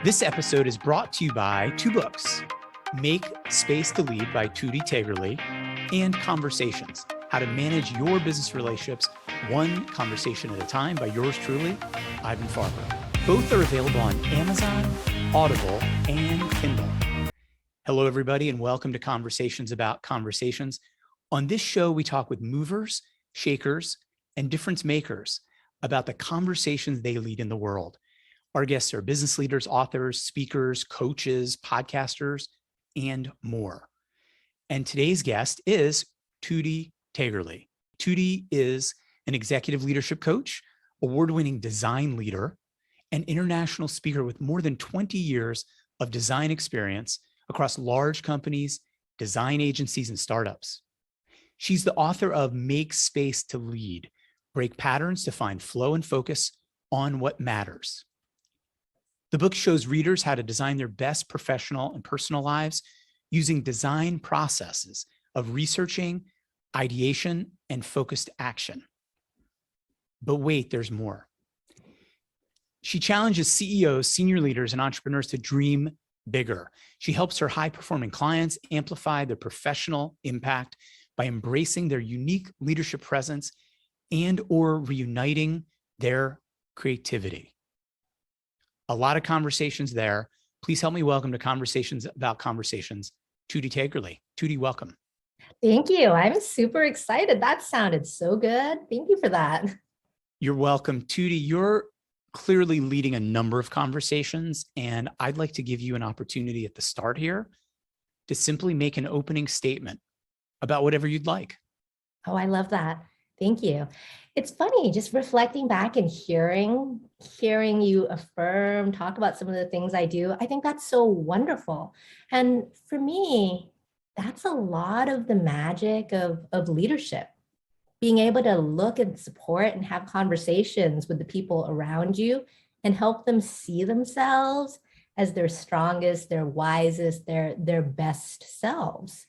This episode is brought to you by two books, Make Space to Lead by Tutti Taygerly and Conversations, How to Manage Your Business Relationships One Conversation at a Time by yours truly, Ivan Farber. Both are available on Amazon, Audible, and Kindle. Hello, everybody, and welcome to Conversations About Conversations. On this show, we talk with movers, shakers, and difference makers about the conversations they lead in the world. Our guests are business leaders, authors, speakers, coaches, podcasters, and more. And today's guest is Tutti Taygerly. Tutti is an executive leadership coach, award-winning design leader, and international speaker with more than 20 years of design experience across large companies, design agencies, and startups. She's the author of Make Space to Lead, Break Patterns to Find Flow and Focus on What Matters. The book shows readers how to design their best professional and personal lives using design processes of researching, ideation, and focused action. But wait, there's more. She challenges CEOs, senior leaders, and entrepreneurs to dream bigger. She helps her high-performing clients amplify their professional impact by embracing their unique leadership presence and/or reuniting their creativity. A lot of conversations there. Please help me welcome to Conversations About Conversations, Tutti Taygerly. Tutti, welcome. Thank you. I'm super excited. That sounded so good. Thank you for that. You're welcome. Tutti, you're clearly leading a number of conversations, and I'd like to give you an opportunity at the start here to simply make an opening statement about whatever you'd like. Oh, I love that. Thank you. It's funny, just reflecting back and hearing you affirm, talk about some of the things I do. I think that's so wonderful. And for me, that's a lot of the magic of leadership. Being able to look and support and have conversations with the people around you and help them see themselves as their strongest, their wisest, their best selves.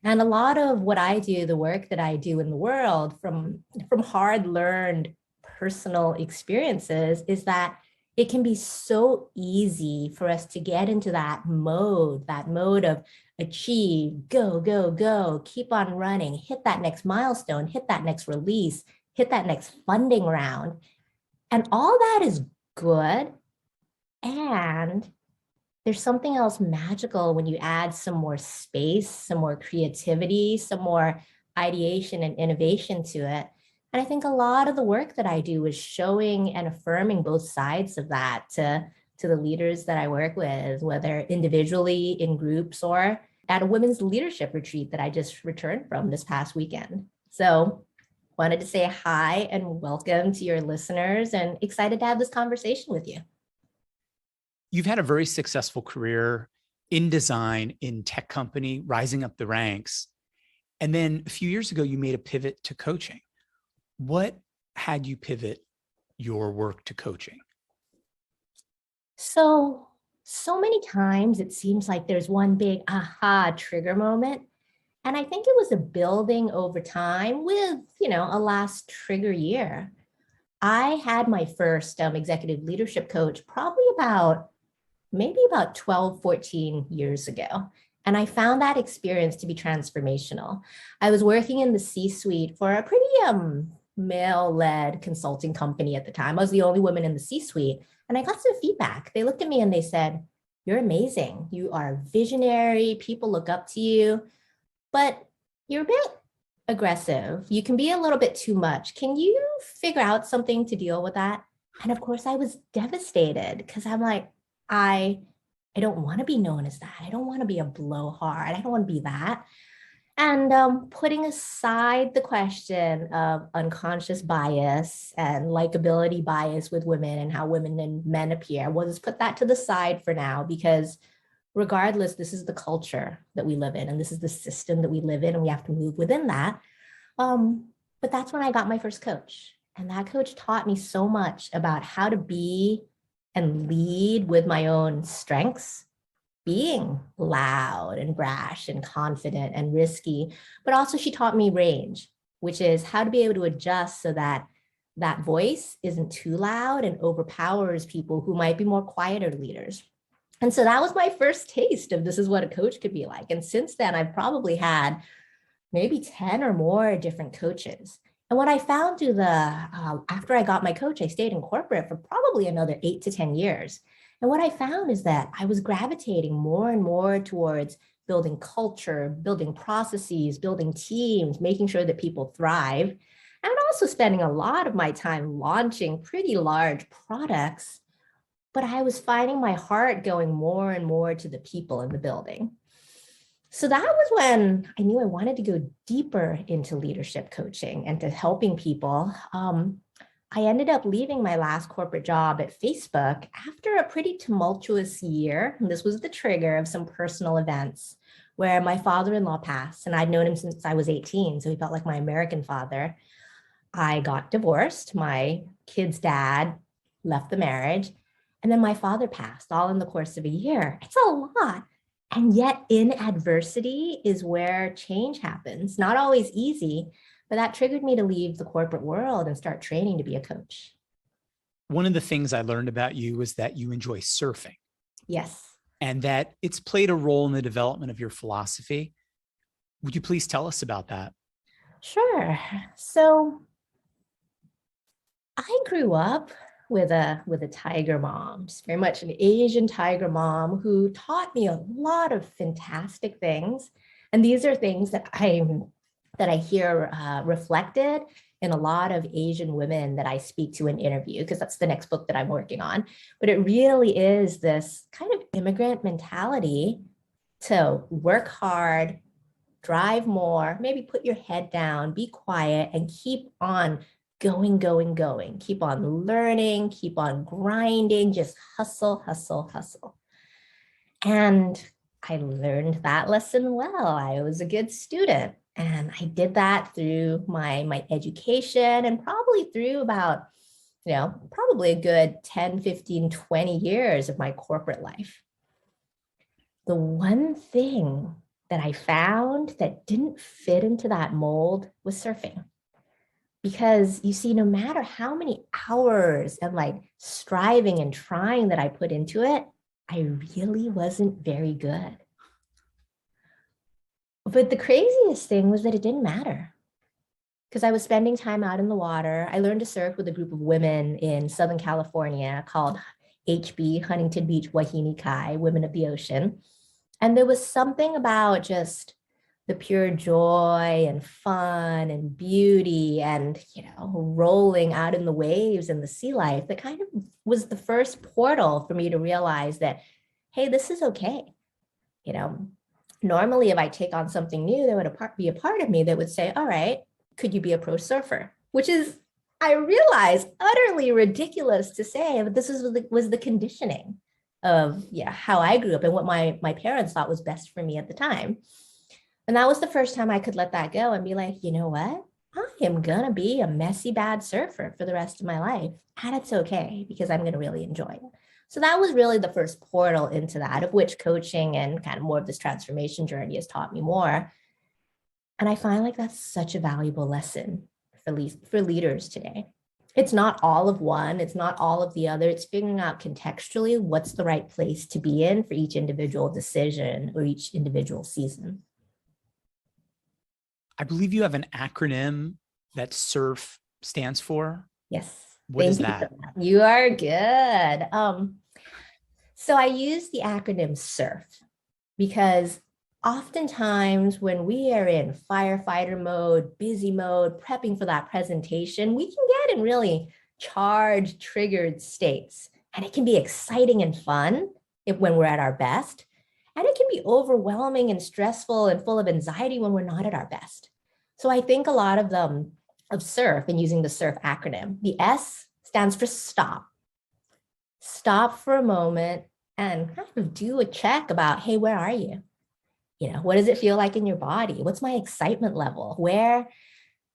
And a lot of what I do, the work that I do in the world from hard-learned personal experiences, is that it can be so easy for us to get into that mode of achieve, go, go, go, keep on running, hit that next milestone, hit that next release, hit that next funding round. And all that is good. And there's something else magical when you add some more space, some more creativity, some more ideation and innovation to it. And I think a lot of the work that I do is showing and affirming both sides of that to the leaders that I work with, whether individually, in groups, or at a women's leadership retreat that I just returned from this past weekend. So wanted to say hi and welcome to your listeners, and excited to have this conversation with you. You've had a very successful career in design, in tech company, rising up the ranks. And then a few years ago, you made a pivot to coaching. What had you pivot your work to coaching? So many times it seems like there's one big aha trigger moment. And I think it was a building over time with, a last trigger year. I had my first executive leadership coach probably about 12, 14 years ago. And I found that experience to be transformational. I was working in the C-suite for a pretty male-led consulting company at the time. I was the only woman in the C-suite. And I got some feedback. They looked at me and they said, "You're amazing. You are visionary. People look up to you, but you're a bit aggressive. You can be a little bit too much. Can you figure out something to deal with that?" And of course, I was devastated because I'm like, I don't want to be known as that. I don't want to be a blowhard. I don't want to be that. And putting aside the question of unconscious bias and likability bias with women and how women and men appear, we'll just put that to the side for now, because regardless, this is the culture that we live in, and this is the system that we live in, and we have to move within that. But that's when I got my first coach. And that coach taught me so much about how to be and lead with my own strengths, being loud and brash and confident and risky. But also she taught me range, which is how to be able to adjust so that that voice isn't too loud and overpowers people who might be more quieter leaders. And so that was my first taste of this is what a coach could be like. And since then, I've probably had maybe 10 or more different coaches. And what I found through after I got my coach, I stayed in corporate for probably another 8 to 10 years. And what I found is that I was gravitating more and more towards building culture, building processes, building teams, making sure that people thrive, and also spending a lot of my time launching pretty large products. But I was finding my heart going more and more to the people in the building. So that was when I knew I wanted to go deeper into leadership coaching and to helping people. I ended up leaving my last corporate job at Facebook after a pretty tumultuous year. And this was the trigger of some personal events where my father-in-law passed, and I'd known him since I was 18. So he felt like my American father. I got divorced. My kid's dad left the marriage. And then my father passed all in the course of a year. It's a lot. And yet in adversity is where change happens. Not always easy, but that triggered me to leave the corporate world and start training to be a coach. One of the things I learned about you was that you enjoy surfing. Yes. And that it's played a role in the development of your philosophy. Would you please tell us about that? Sure. So I grew up with a tiger mom, just very much an Asian tiger mom who taught me a lot of fantastic things. And these are things that I hear reflected in a lot of Asian women that I speak to and interview, because that's the next book that I'm working on. But it really is this kind of immigrant mentality to work hard, drive more, maybe put your head down, be quiet, and keep on going, going, going. Keep on learning, keep on grinding, just hustle, hustle, hustle. And I learned that lesson well. I was a good student. And I did that through my education and probably through about, probably a good 10, 15, 20 years of my corporate life. The one thing that I found that didn't fit into that mold was surfing. Because you see, no matter how many hours and like striving and trying that I put into it, I really wasn't very good. But the craziest thing was that it didn't matter because I was spending time out in the water. I learned to surf with a group of women in Southern California called HB, Huntington Beach Wahine Kai, Women of the Ocean. And there was something about just the pure joy and fun and beauty and, rolling out in the waves and the sea life that kind of was the first portal for me to realize that, hey, this is okay. Normally if I take on something new, there would be a part of me that would say, all right, could you be a pro surfer? Which is, I realize, utterly ridiculous to say, but this was the conditioning of how I grew up and what my parents thought was best for me at the time. And that was the first time I could let that go and be like, you know what? I am going to be a messy, bad surfer for the rest of my life. And it's okay because I'm going to really enjoy it. So that was really the first portal into that, of which coaching and kind of more of this transformation journey has taught me more. And I find like that's such a valuable lesson for leaders today. It's not all of one, it's not all of the other. It's figuring out contextually what's the right place to be in for each individual decision or each individual season. I believe you have an acronym that SURF stands for. Yes. What is that? You are good. So I use the acronym SURF because oftentimes when we are in firefighter mode, busy mode, prepping for that presentation, we can get in really charged, triggered states. And it can be exciting and fun when we're at our best. And it can be overwhelming and stressful and full of anxiety when we're not at our best. So I think a lot of SURF and using the SURF acronym, the S stands for stop. Stop for a moment and kind of do a check about, hey, where are you? What does it feel like in your body? What's my excitement level?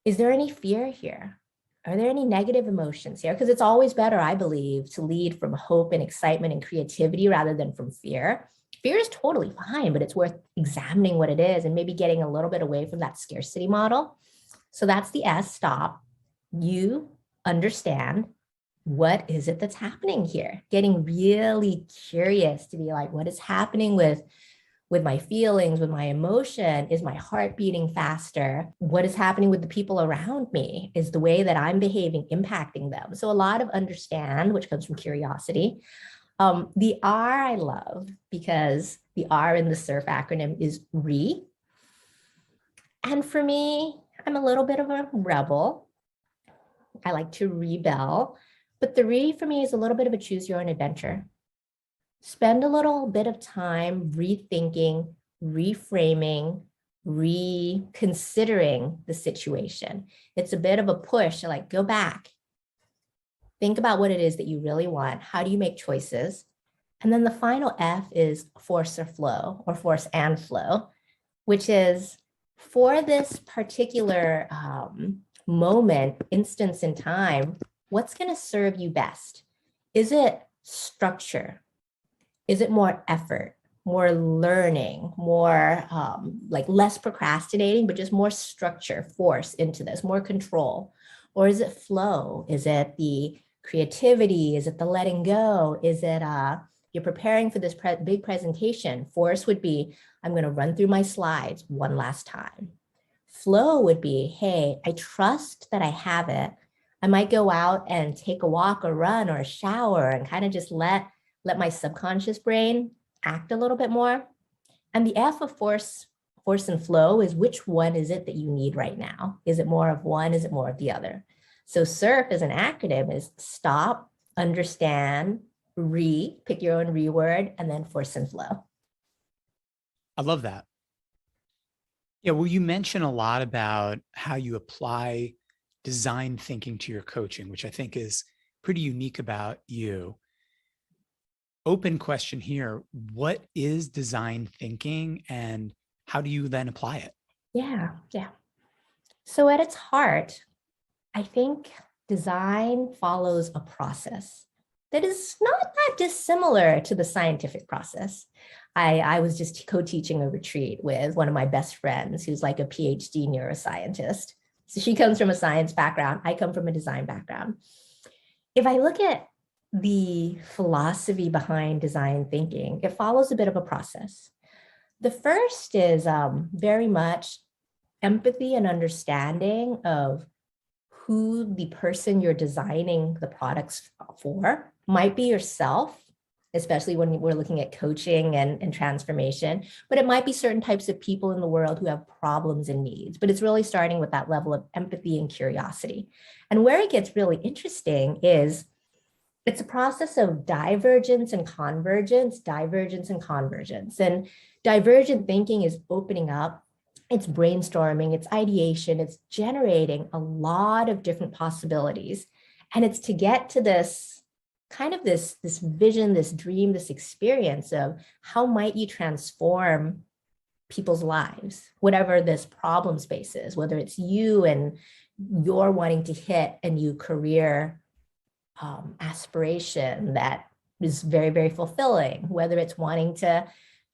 Is there any fear here? Are there any negative emotions here? Because it's always better, I believe, to lead from hope and excitement and creativity rather than from fear. Fear is totally fine, but it's worth examining what it is and maybe getting a little bit away from that scarcity model. So that's the S, stop. You understand. what is it that's happening here? Getting really curious to be like, what is happening with my feelings, with my emotion? Is my heart beating faster? What is happening with the people around me? Is the way that I'm behaving impacting them? So a lot of understand, which comes from curiosity. The R I love because the R in the SURF acronym is re. And for me, I'm a little bit of a rebel. I like to rebel, but the re for me is a little bit of a choose your own adventure. Spend a little bit of time rethinking, reframing, reconsidering the situation. It's a bit of a push to like go back, think about what it is that you really want. How do you make choices? And then the final F is force or flow, or force and flow, which is for this particular moment, instance in time, what's going to serve you best? Is it structure? Is it more effort, more learning, more like less procrastinating, but just more structure, force into this, more control? Or is it flow? Is it the creativity? Is it the letting go? Is it you're preparing for this big presentation? Force would be, I'm going to run through my slides one last time. Flow would be, hey, I trust that I have it. I might go out and take a walk or run or a shower and kind of just let my subconscious brain act a little bit more. And the F of force and flow is, which one is it that you need right now? Is it more of one? Is it more of the other? So SURF as an acronym is stop, understand, pick your own reword, and then force and flow. I love that. Yeah, well, you mentioned a lot about how you apply design thinking to your coaching, which I think is pretty unique about you. Open question here. What is design thinking and how do you then apply it? Yeah. So at its heart, I think design follows a process that is not that dissimilar to the scientific process. I was just co-teaching a retreat with one of my best friends who's like a PhD neuroscientist. So she comes from a science background. I come from a design background. If I look at the philosophy behind design thinking, it follows a bit of a process. The first is very much empathy and understanding of who the person you're designing the products for might be yourself, especially when we're looking at coaching and transformation, but it might be certain types of people in the world who have problems and needs. But it's really starting with that level of empathy and curiosity. And where it gets really interesting is it's a process of divergence and convergence, divergence and convergence. And divergent thinking is opening up, it's brainstorming, it's ideation, it's generating a lot of different possibilities. And it's to get to this kind of this vision, this dream, this experience of how might you transform people's lives, whatever this problem space is, whether it's you and you're wanting to hit a new career aspiration that is very, very fulfilling, whether it's wanting to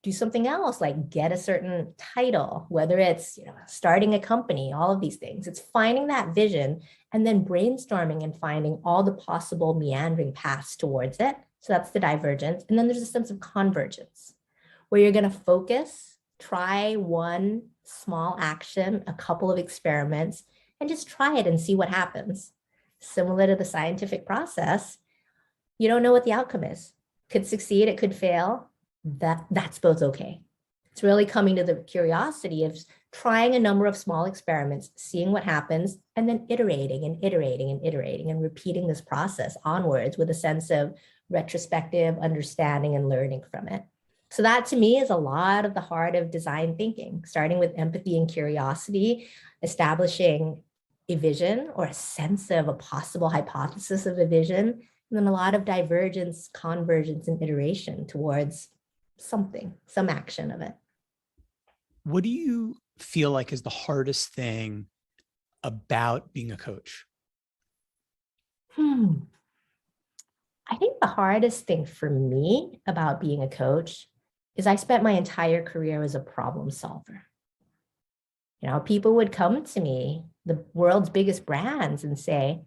do something else, like get a certain title, whether it's starting a company, all of these things. It's finding that vision and then brainstorming and finding all the possible meandering paths towards it. So that's the divergence. And then there's a sense of convergence where you're going to focus, try one small action, a couple of experiments, and just try it and see what happens. Similar to the scientific process, you don't know what the outcome is. Could succeed, it could fail. That's both okay. It's really coming to the curiosity of trying a number of small experiments, seeing what happens, and then iterating and iterating and iterating and repeating this process onwards with a sense of retrospective understanding and learning from it. So that to me is a lot of the heart of design thinking, starting with empathy and curiosity, establishing a vision or a sense of a possible hypothesis of a vision, and then a lot of divergence, convergence, and iteration towards something, some action of it. What do you feel like is the hardest thing about being a coach? I think the hardest thing for me about being a coach is I spent my entire career as a problem solver. People would come to me, the world's biggest brands, and say,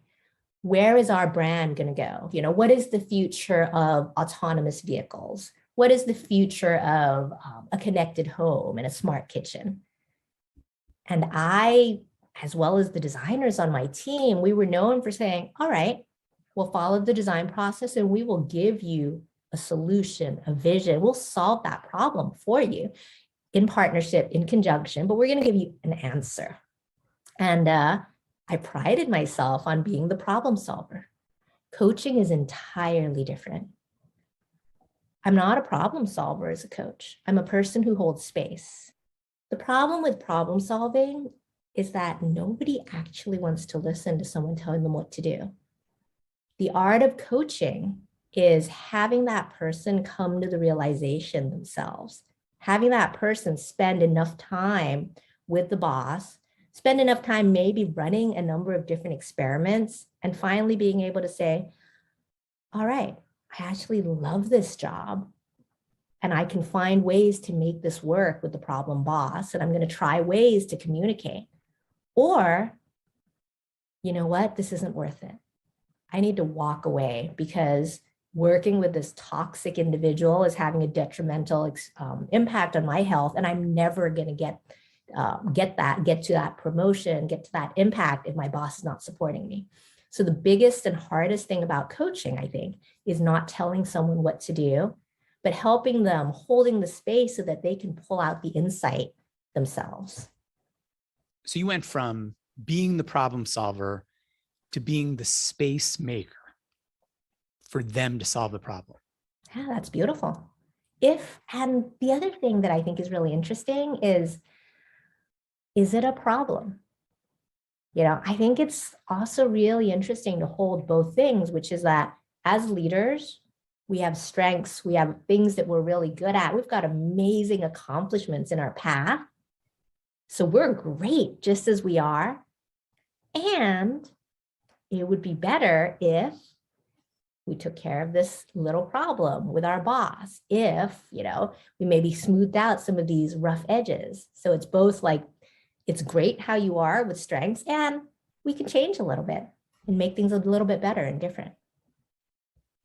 where is our brand going to go? What is the future of autonomous vehicles? What is the future of a connected home and a smart kitchen? And I, as well as the designers on my team, we were known for saying, all right, we'll follow the design process and we will give you a solution, a vision. We'll solve that problem for you in partnership, in conjunction, but we're going to give you an answer. And I prided myself on being the problem solver. Coaching is entirely different. I'm not a problem solver as a coach. I'm a person who holds space. The problem with problem solving is that nobody actually wants to listen to someone telling them what to do. The art of coaching is having that person come to the realization themselves, having that person spend enough time with the boss, spend enough time maybe running a number of different experiments, and finally being able to say, all right, I actually love this job and I can find ways to make this work with the problem boss, and I'm going to try ways to communicate. Or, you know what, this isn't worth it. I need to walk away because working with this toxic individual is having a detrimental impact on my health, and I'm never going to get to that promotion, get to that impact if my boss is not supporting me. So the biggest and hardest thing about coaching, I think, is not telling someone what to do, but helping them, holding the space so that they can pull out the insight themselves. So you went from being the problem solver to being the space maker for them to solve the problem. Yeah, that's beautiful. And the other thing that I think is really interesting is it a problem? I think it's also really interesting to hold both things, which is that as leaders, we have strengths, we have things that we're really good at. We've got amazing accomplishments in our path. So we're great just as we are. And it would be better if we took care of this little problem with our boss, if, we maybe smoothed out some of these rough edges. So it's both like, it's great how you are with strengths, and we can change a little bit and make things a little bit better and different.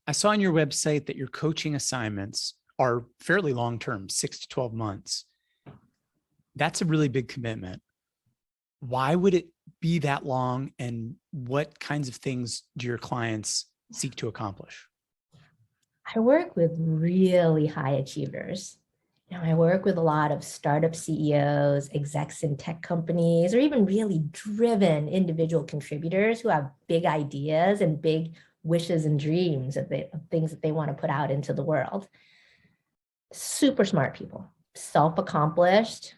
I saw on your website that your coaching assignments are fairly long-term, 6 to 12 months. That's a really big commitment. Why would it be that long, and what kinds of things do your clients seek to accomplish? I work with really high achievers. I work with a lot of startup CEOs, execs in tech companies, or even really driven individual contributors who have big ideas and big wishes and dreams of things that they want to put out into the world. Super smart people, self-accomplished.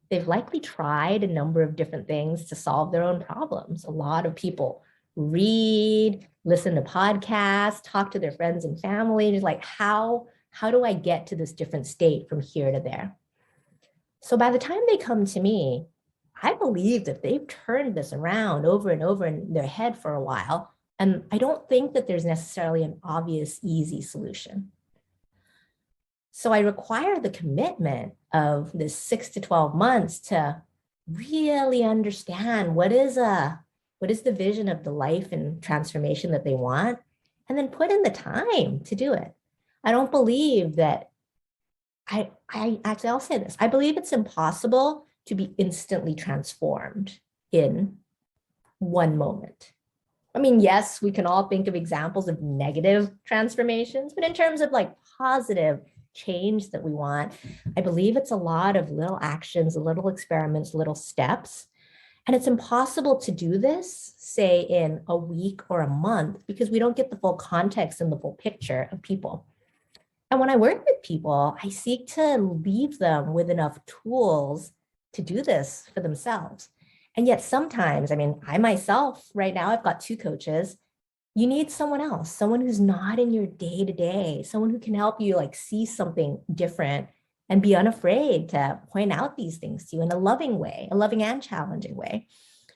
They've likely tried a number of different things to solve their own problems. A lot of people read, listen to podcasts, talk to their friends and family, just like, how do I get to this different state from here to there? So by the time they come to me, I believe that they've turned this around over and over in their head for a while. And I don't think that there's necessarily an obvious, easy solution. So I require the commitment of this 6 to 12 months to really understand what is the vision of the life and transformation that they want, and then put in the time to do it. I don't believe that, I'll say this, I believe it's impossible to be instantly transformed in one moment. I mean, yes, we can all think of examples of negative transformations, but in terms of like positive change that we want, I believe it's a lot of little actions, little experiments, little steps. And it's impossible to do this, say, in a week or a month, because we don't get the full context and the full picture of people. And when I work with people, I seek to leave them with enough tools to do this for themselves. And yet sometimes, I mean, I myself, right now, I've got 2 coaches. You need someone else, someone who's not in your day-to-day, someone who can help you like see something different and be unafraid to point out these things to you in a loving way, a loving and challenging way.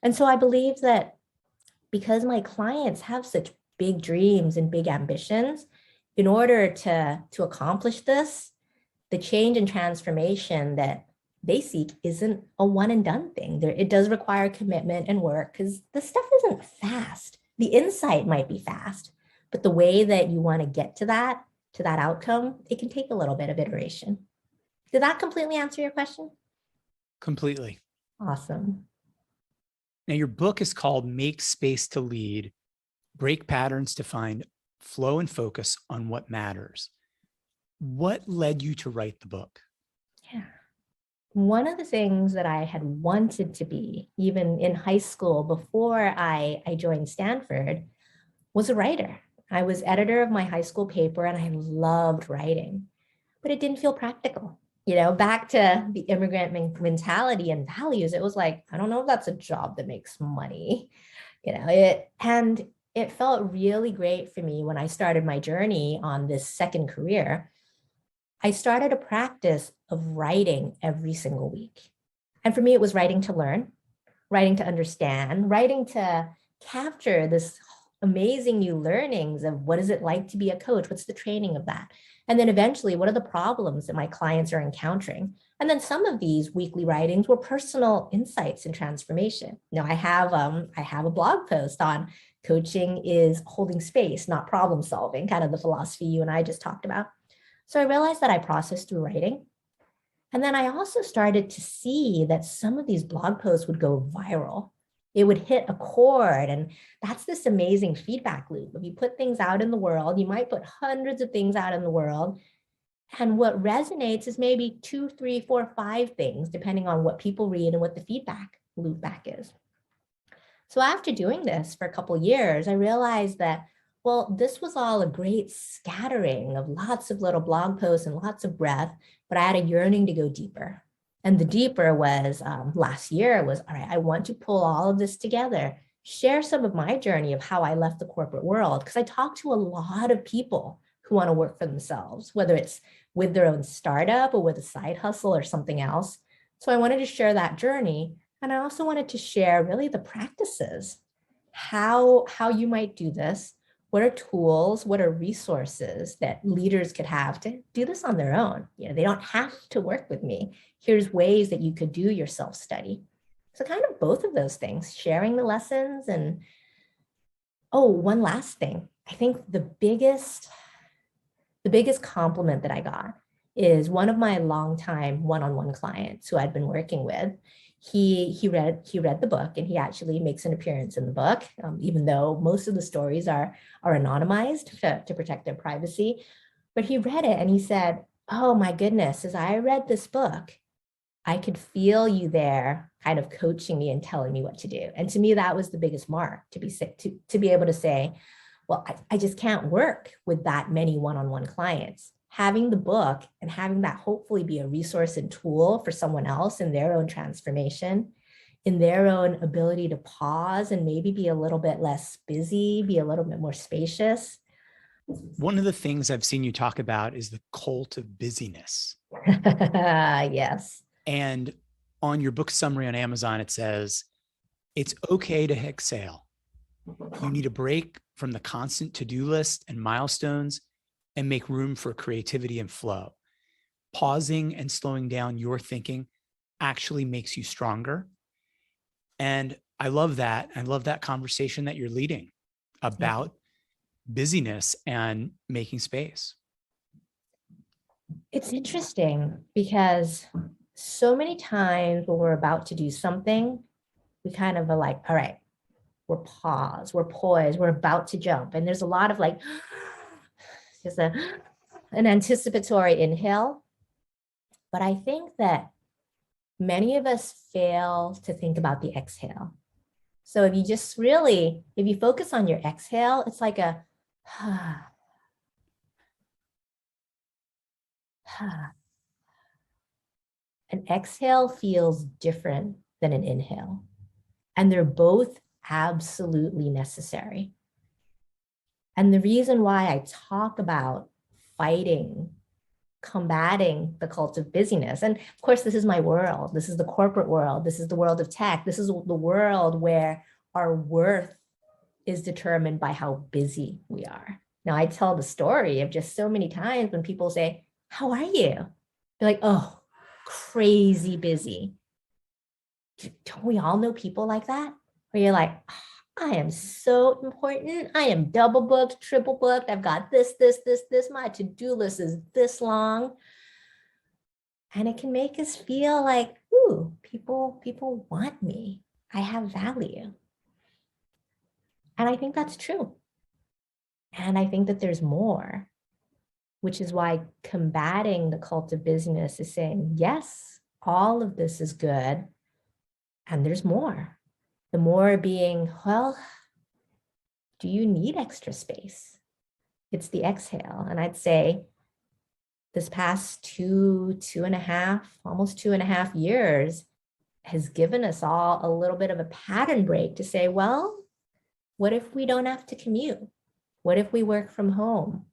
And so I believe that because my clients have such big dreams and big ambitions, in order to accomplish this, the change and transformation that they seek isn't a one and done thing. It does require commitment and work, because this stuff isn't fast. The insight might be fast, but the way that you want to get to that outcome, it can take a little bit of iteration. Did that completely answer your question? Completely. Awesome. Now, your book is called Make Space to Lead, Break Patterns to Find Flow and Focus on What Matters. What led you to write the book? Yeah. One of the things that I had wanted to be, even in high school before I joined Stanford, was a writer. I was editor of my high school paper and I loved writing, but it didn't feel practical. You know, back to the immigrant mentality and values, it was like, I don't know if that's a job that makes money, and it felt really great for me when I started my journey on this second career. I started a practice of writing every single week. And for me, it was writing to learn, writing to understand, writing to capture this amazing new learnings of what is it like to be a coach? What's the training of that? And then eventually, what are the problems that my clients are encountering? And then some of these weekly writings were personal insights and transformation. Now, I have a blog post on coaching is holding space, not problem solving, kind of the philosophy you and I just talked about. So I realized that I processed through writing. And then I also started to see that some of these blog posts would go viral. It would hit a chord. And that's this amazing feedback loop. If you put things out in the world, you might put hundreds of things out in the world. And what resonates is maybe 2, 3, 4, 5 things, depending on what people read and what the feedback loop back is. So after doing this for a couple of years, I realized that, well, this was all a great scattering of lots of little blog posts and lots of breadth, but I had a yearning to go deeper. And the deeper was last year was, all right, I want to pull all of this together, share some of my journey of how I left the corporate world, because I talk to a lot of people who want to work for themselves, whether it's with their own startup or with a side hustle or something else. So I wanted to share that journey. And I also wanted to share really the practices, how you might do this. What are tools, what are resources that leaders could have to do this on their own? They don't have to work with me. Here's ways that you could do your self-study. So kind of both of those things, sharing the lessons. And one last thing. I think the biggest compliment that I got is one of my longtime one-on-one clients who I'd been working with. He read the book, and he actually makes an appearance in the book, even though most of the stories are anonymized to protect their privacy. But he read it and he said, "Oh my goodness, as I read this book, I could feel you there kind of coaching me and telling me what to do." And to me, that was the biggest mark, to be able to say, well, I just can't work with that many one-on-one clients. Having the book and having that hopefully be a resource and tool for someone else in their own transformation, in their own ability to pause and maybe be a little bit less busy, be a little bit more spacious. One of the things I've seen you talk about is the cult of busyness. Yes. And on your book summary on Amazon, it says, it's okay to exhale. You need a break from the constant to-do list and milestones and make room for creativity and flow. Pausing and slowing down your thinking actually makes you stronger. And I love that. I love that conversation that you're leading about busyness and making space. It's interesting because so many times when we're about to do something, we kind of are like, all right, we're paused, we're poised, we're about to jump. And there's a lot of like, just an anticipatory inhale. But I think that many of us fail to think about the exhale. So if you focus on your exhale, it's like a, an exhale feels different than an inhale. And they're both absolutely necessary. And the reason why I talk about combating the cult of busyness, and of course, this is my world. This is the corporate world. This is the world of tech. This is the world where our worth is determined by how busy we are. Now, I tell the story of just so many times when people say, "How are you?" They're like, "Oh, crazy busy." Don't we all know people like that? Where you're like, I am so important. I am double booked, triple booked. I've got this. My to-do list is this long. And it can make us feel like, ooh, people want me. I have value. And I think that's true. And I think that there's more, which is why combating the cult of busyness is saying, yes, all of this is good. And there's more. The more being, well, do you need extra space? It's the exhale. And I'd say this past two and a half, almost 2.5 years has given us all a little bit of a pattern break to say, well, what if we don't have to commute? What if we work from home?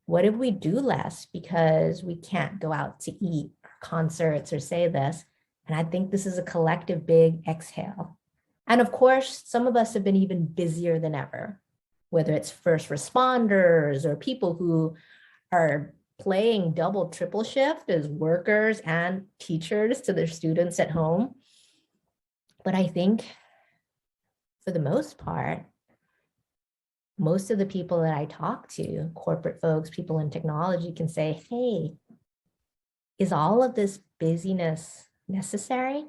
What if we do less because we can't go out to eat or concerts or say this? And I think this is a collective big exhale. And of course, some of us have been even busier than ever, whether it's first responders or people who are playing double, triple shift as workers and teachers to their students at home. But I think for the most part, most of the people that I talk to, corporate folks, people in technology, can say, hey, is all of this busyness necessary?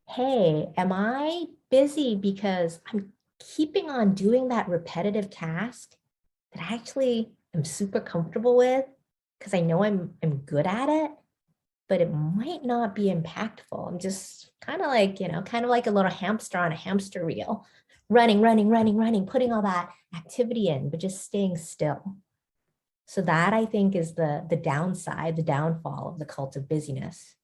Hey, am I busy because I'm keeping on doing that repetitive task that I actually am super comfortable with because I know I'm good at it, but it might not be impactful. I'm just kind of like a little hamster on a hamster wheel, running, putting all that activity in, but just staying still. So that I think is the downside, the downfall of the cult of busyness.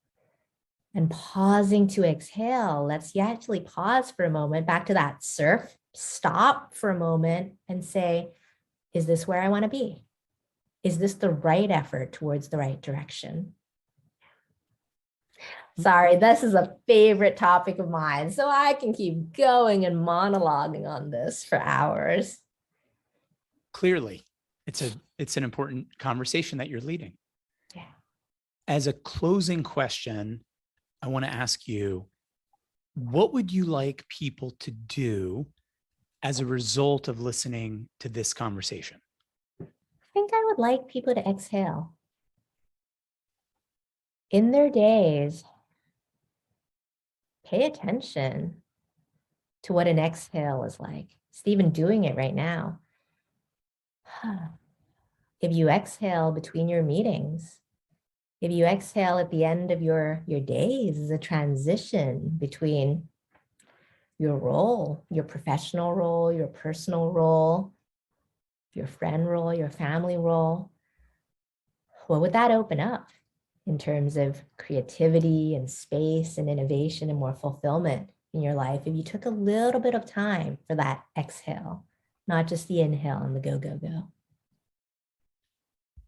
And pausing to exhale, let's actually pause for a moment, back to that surf, stop for a moment and say, is this where I want to be? Is this the right effort towards the right direction? Sorry, this is a favorite topic of mine, so I can keep going and monologuing on this for hours. Clearly, it's an important conversation that you're leading. Yeah. As a closing question, I want to ask you, what would you like people to do as a result of listening to this conversation? I think I would like people to exhale. In their days, pay attention to what an exhale is like. Stephen doing it right now. If you exhale between your meetings, if you exhale at the end of your days, is a transition between your role, your professional role, your personal role, your friend role, your family role. What would that open up in terms of creativity and space and innovation and more fulfillment in your life if you took a little bit of time for that exhale, not just the inhale and the go, go, go?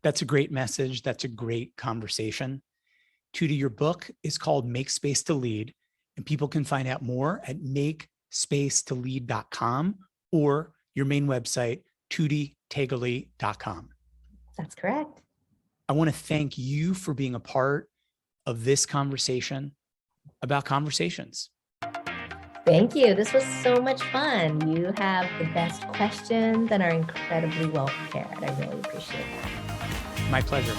That's a great message. That's a great conversation. Tutti, your book is called Make Space to Lead, and people can find out more at makespacetolead.com or your main website, tuttitaygerly.com. That's correct. I want to thank you for being a part of this conversation about conversations. Thank you. This was so much fun. You have the best questions and are incredibly well prepared. I really appreciate that. My pleasure.